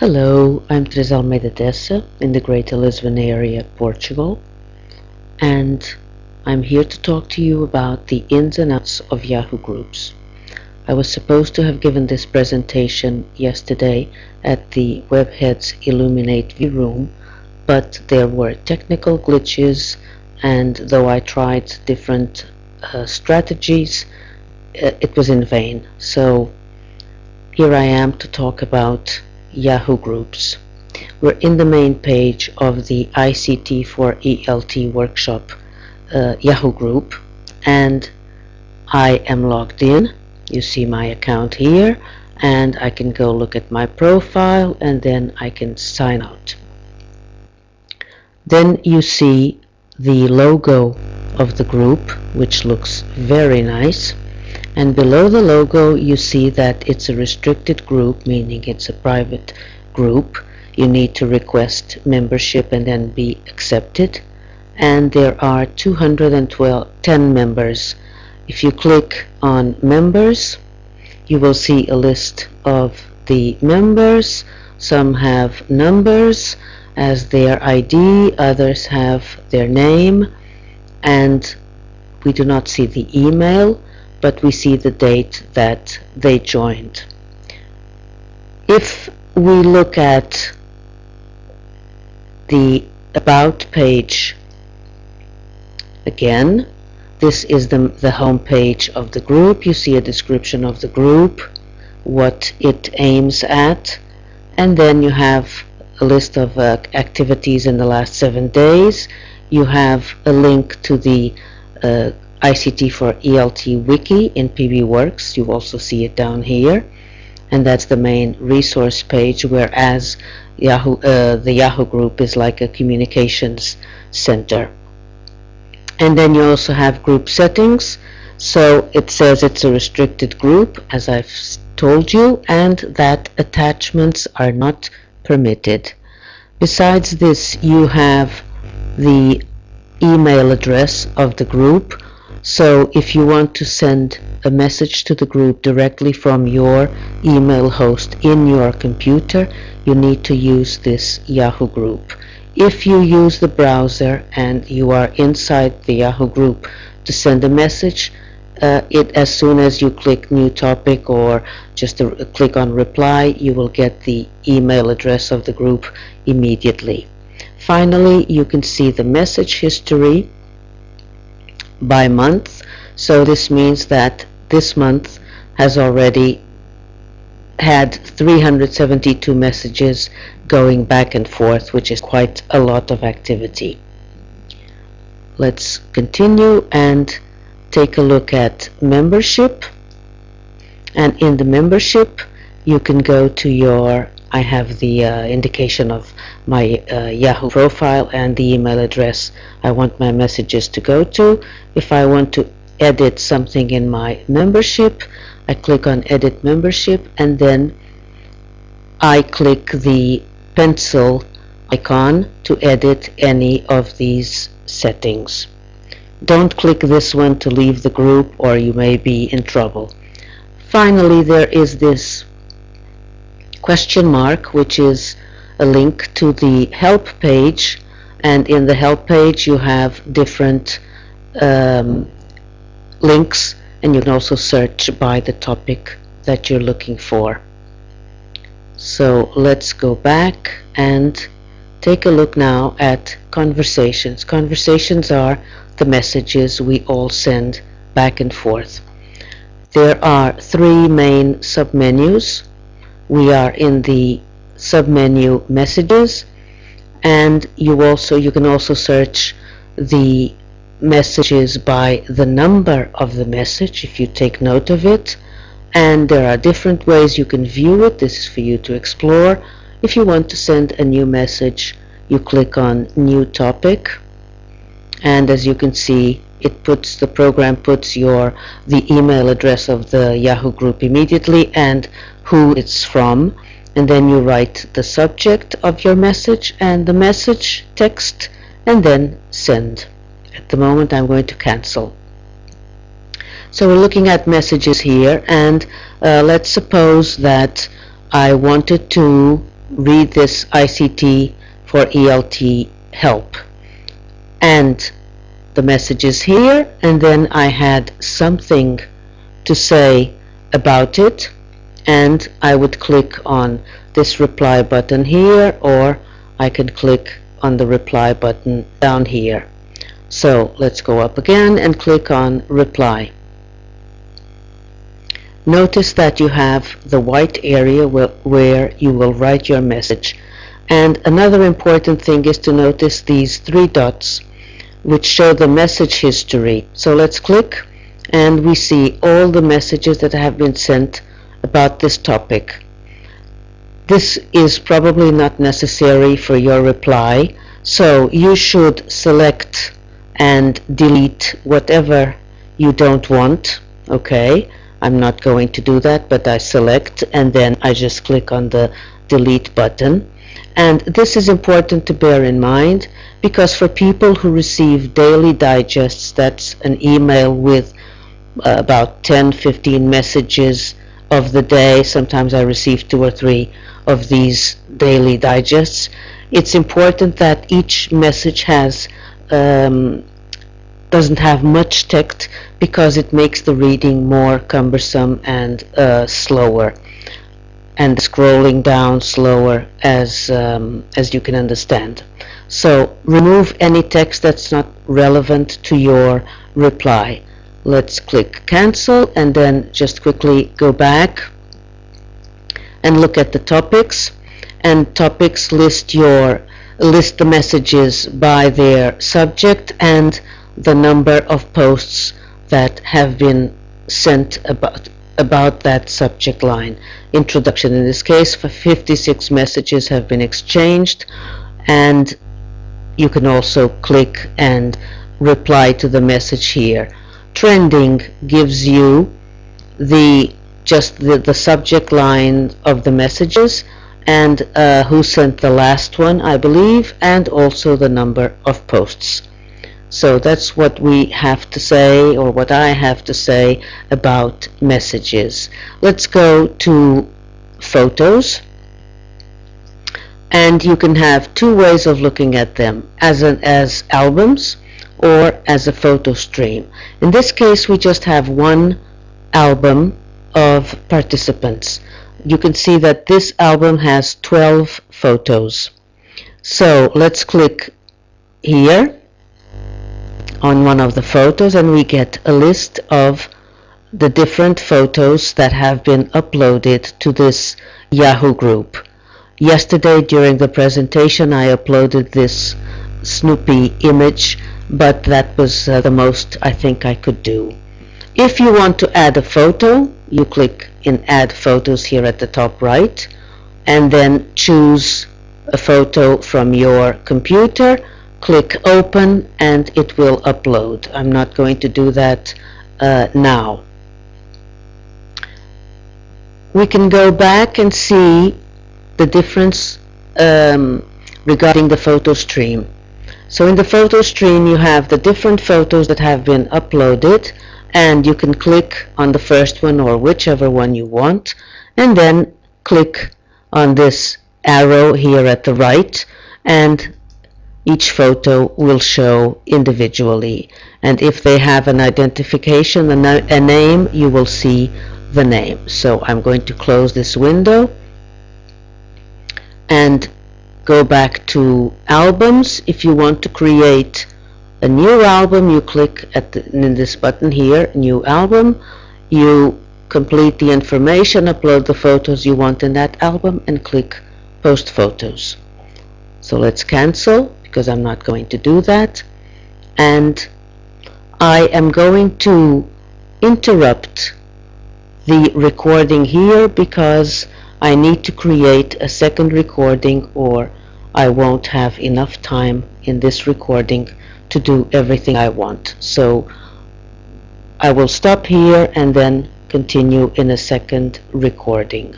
Hello, I'm Teresa Almeida Dessa in the Greater Lisbon area, Portugal, and I'm here to talk to you about the ins and outs of Yahoo groups. I was supposed to have given this presentation yesterday at the Webheads Illuminate View room, but there were technical glitches, and though I tried different strategies, it was in vain. So here I am to talk about Yahoo groups. We're in the main page of the ICT for ELT workshop Yahoo group, and I am logged in. You see my account here, and I can go look at my profile, and then I can sign out. Then you see the logo of the group, which looks very nice. And below the logo you see that it's a restricted group, meaning it's a private group. You need to request membership and then be accepted. And there are 210 members. If you click on members, you will see a list of the members. Some have numbers as their ID, others have their name, and we do not see the email, but we see the date that they joined. If we look at the About page again, this is the home page of the group. You see a description of the group, what it aims at, and then you have a list of activities in the last 7 days. You have a link to the ICT for ELT wiki in PBWorks. You also see it down here, and that's the main resource page, whereas the Yahoo group is like a communications center. And then you also have group settings. So it says it's a restricted group, as I've told you, and that attachments are not permitted. Besides this, you have the email address of the group. So if you want to send a message to the group directly from your email host in your computer, you need to use this Yahoo group. If you use the browser and you are inside the Yahoo group to send a message, as soon as you click new topic or just click on reply, you will get the email address of the group immediately. Finally, you can see the message history by month. So this means that this month has already had 372 messages going back and forth, which is quite a lot of activity. Let's continue and take a look at membership. And in the membership, you can go to your, I have the indication of my Yahoo profile and the email address I want my messages to go to. If I want to edit something in my membership, I click on Edit Membership, and then I click the pencil icon to edit any of these settings. Don't click this one to leave the group, or you may be in trouble. Finally, there is this question mark, which is a link to the help page, and in the help page you have different links, and you can also search by the topic that you're looking for. So let's go back and take a look now at conversations. Conversations are the messages we all send back and forth. There are 3 main submenus. We are in the submenu messages, and you can also search the messages by the number of the message if you take note of it, and there are different ways you can view it. This is for you to explore. If you want to send a new message, you click on New Topic, and as you can see, the program puts the email address of the Yahoo group immediately and who it's from, and then you write the subject of your message and the message text, and then send. At the moment I'm going to cancel. So we're looking at messages here, and let's suppose that I wanted to read this ICT for ELT help. And the message is here, and then I had something to say about it, and I would click on this reply button here, or I can click on the reply button down here. So let's go up again and click on reply. Notice that you have the white area where you will write your message. And another important thing is to notice these three dots which show the message history. So let's click, and we see all the messages that have been sent about this topic. This is probably not necessary for your reply, so you should select and delete whatever you don't want. Okay, I'm not going to do that, but I select and then I just click on the delete button. And this is important to bear in mind, because for people who receive daily digests, that's an email with about 10-15 messages of the day. Sometimes I receive 2 or 3 of these daily digests. It's important that each message has doesn't have much text, because it makes the reading more cumbersome and slower, and scrolling down slower, as you can understand. So remove any text that's not relevant to your reply. Let's click cancel, and then just quickly go back and look at the topics. And topics list the messages by their subject and the number of posts that have been sent about that subject line. Introduction, in this case, for 56 messages have been exchanged, and you can also click and reply to the message here. Trending gives you the subject line of the messages, and who sent the last one, I believe, and also the number of posts. So that's what we have to say, or what I have to say about messages. Let's go to photos, and you can have 2 ways of looking at them, as albums or as a photo stream. In this case, we just have one album of participants. You can see that this album has 12 photos. So let's click here on one of the photos, and we get a list of the different photos that have been uploaded to this Yahoo group. Yesterday during the presentation I uploaded this Snoopy image, but that was the most I think I could do. If you want to add a photo, you click in Add Photos here at the top right, and then choose a photo from your computer. Click Open, and it will upload. I'm not going to do that now. We can go back and see the difference regarding the photo stream. So in the photo stream you have the different photos that have been uploaded, and you can click on the first one or whichever one you want, and then click on this arrow here at the right, and each photo will show individually, and if they have an identification, a name, you will see the name. So I'm going to close this window and go back to albums. If you want to create a new album, you click in this button here, New Album. You complete the information, upload the photos you want in that album, and click Post Photos. So let's cancel, because I'm not going to do that, and I am going to interrupt the recording here because I need to create a second recording, or I won't have enough time in this recording to do everything I want. So I will stop here and then continue in a second recording.